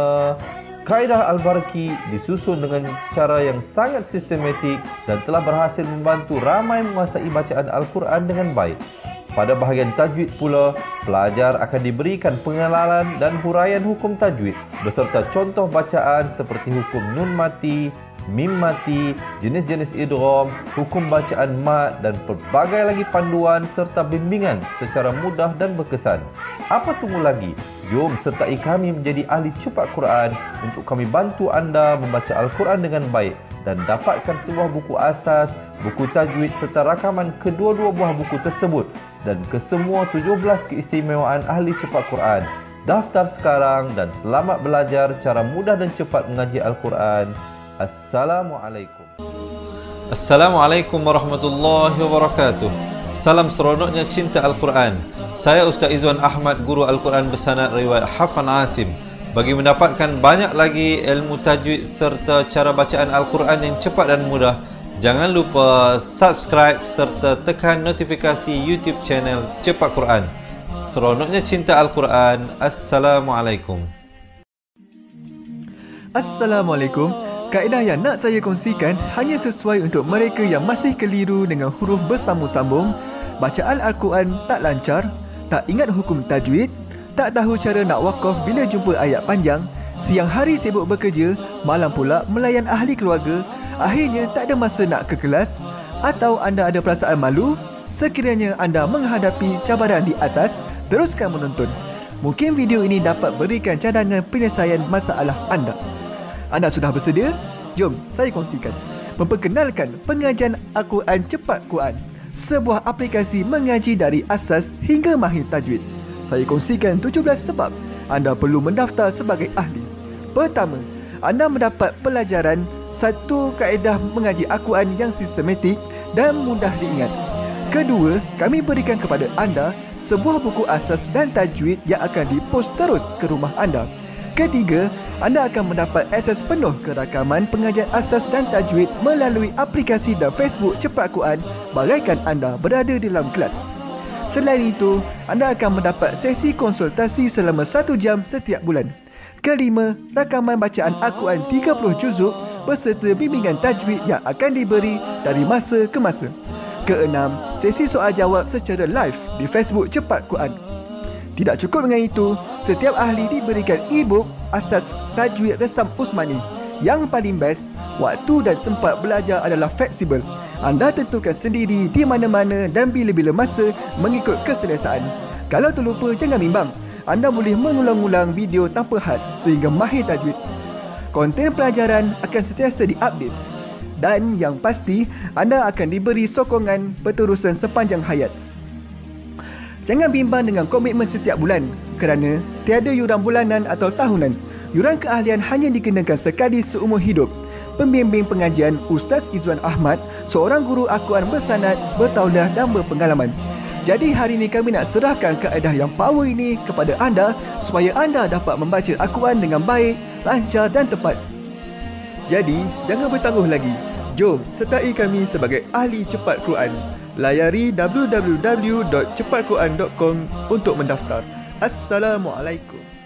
Kaedah Al-Barki disusun dengan cara yang sangat sistematik dan telah berhasil membantu ramai menguasai bacaan Al-Quran dengan baik. Pada bahagian tajwid pula, pelajar akan diberikan pengenalan dan huraian hukum tajwid beserta contoh bacaan seperti hukum nun mati, mim mati, jenis-jenis idgham, hukum bacaan mat, dan pelbagai lagi panduan serta bimbingan secara mudah dan berkesan. Apa tunggu lagi? Jom sertai kami menjadi ahli cepat Quran untuk kami bantu anda membaca Al-Quran dengan baik dan dapatkan sebuah buku asas, buku tajwid serta rakaman kedua-dua buah buku tersebut dan kesemua 17 keistimewaan ahli cepat Quran. Daftar sekarang dan selamat belajar cara mudah dan cepat mengaji Al-Quran. Assalamualaikum. Assalamualaikum warahmatullahi wabarakatuh. Salam seronoknya cinta Al-Quran. Saya Ustaz Izwan Ahmad, guru Al-Quran bersanad riwayat Hafan Asim. Bagi mendapatkan banyak lagi ilmu tajwid serta cara bacaan Al-Quran yang cepat dan mudah, jangan lupa subscribe serta tekan notifikasi YouTube channel Cepat Quran. Seronoknya cinta Al-Quran. Assalamualaikum. Assalamualaikum. Kaedah yang nak saya kongsikan hanya sesuai untuk mereka yang masih keliru dengan huruf bersambung-sambung, bacaan Al-Quran tak lancar, tak ingat hukum tajwid, tak tahu cara nak wakaf bila jumpa ayat panjang, siang hari sibuk bekerja, malam pula melayan ahli keluarga, akhirnya tak ada masa nak ke kelas, atau anda ada perasaan malu. Sekiranya anda menghadapi cabaran di atas, teruskan menonton. Mungkin video ini dapat berikan cadangan penyelesaian masalah anda. Anda sudah bersedia? Jom saya kongsikan. Memperkenalkan pengajian Al-Quran Cepat Quran, sebuah aplikasi mengaji dari asas hingga mahir tajwid. Saya kongsikan 17 sebab anda perlu mendaftar sebagai ahli. Pertama, anda mendapat pelajaran satu kaedah mengaji Al-Quran yang sistematik dan mudah diingat. Kedua, kami berikan kepada anda sebuah buku asas dan tajwid yang akan dipost terus ke rumah anda. Ketiga, anda akan mendapat akses penuh ke rakaman pengajian asas dan tajwid melalui aplikasi dan Facebook Cepat Quran bagaikan anda berada di dalam kelas. Selain itu, anda akan mendapat sesi konsultasi selama 1 jam setiap bulan. Kelima, rakaman bacaan Al-Quran 30 juzuk beserta bimbingan tajwid yang akan diberi dari masa ke masa. Keenam, sesi soal jawab secara live di Facebook Cepat Quran. Tidak cukup dengan itu, setiap ahli diberikan e-book asas tajwid resam Usmani. Yang paling best, waktu dan tempat belajar adalah fleksibel. Anda tentukan sendiri di mana-mana dan bila-bila masa mengikut keselesaan. Kalau terlupa, jangan bimbang. Anda boleh mengulang-ulang video tanpa had sehingga mahir tajwid. Konten pelajaran akan sentiasa diupdate. Dan yang pasti, anda akan diberi sokongan berterusan sepanjang hayat. Jangan bimbang dengan komitmen setiap bulan kerana tiada yuran bulanan atau tahunan. Yuran keahlian hanya dikenakan sekali seumur hidup. Pembimbing pengajian Ustaz Izwan Ahmad, seorang guru Al-Quran bersanad, bertauliah dan berpengalaman. Jadi hari ini kami nak serahkan kaedah yang power ini kepada anda supaya anda dapat membaca Al-Quran dengan baik, lancar dan tepat. Jadi, jangan bertangguh lagi. Jom sertai kami sebagai ahli Cepat Quran. Layari www.cepatquran.com untuk mendaftar. Assalamualaikum.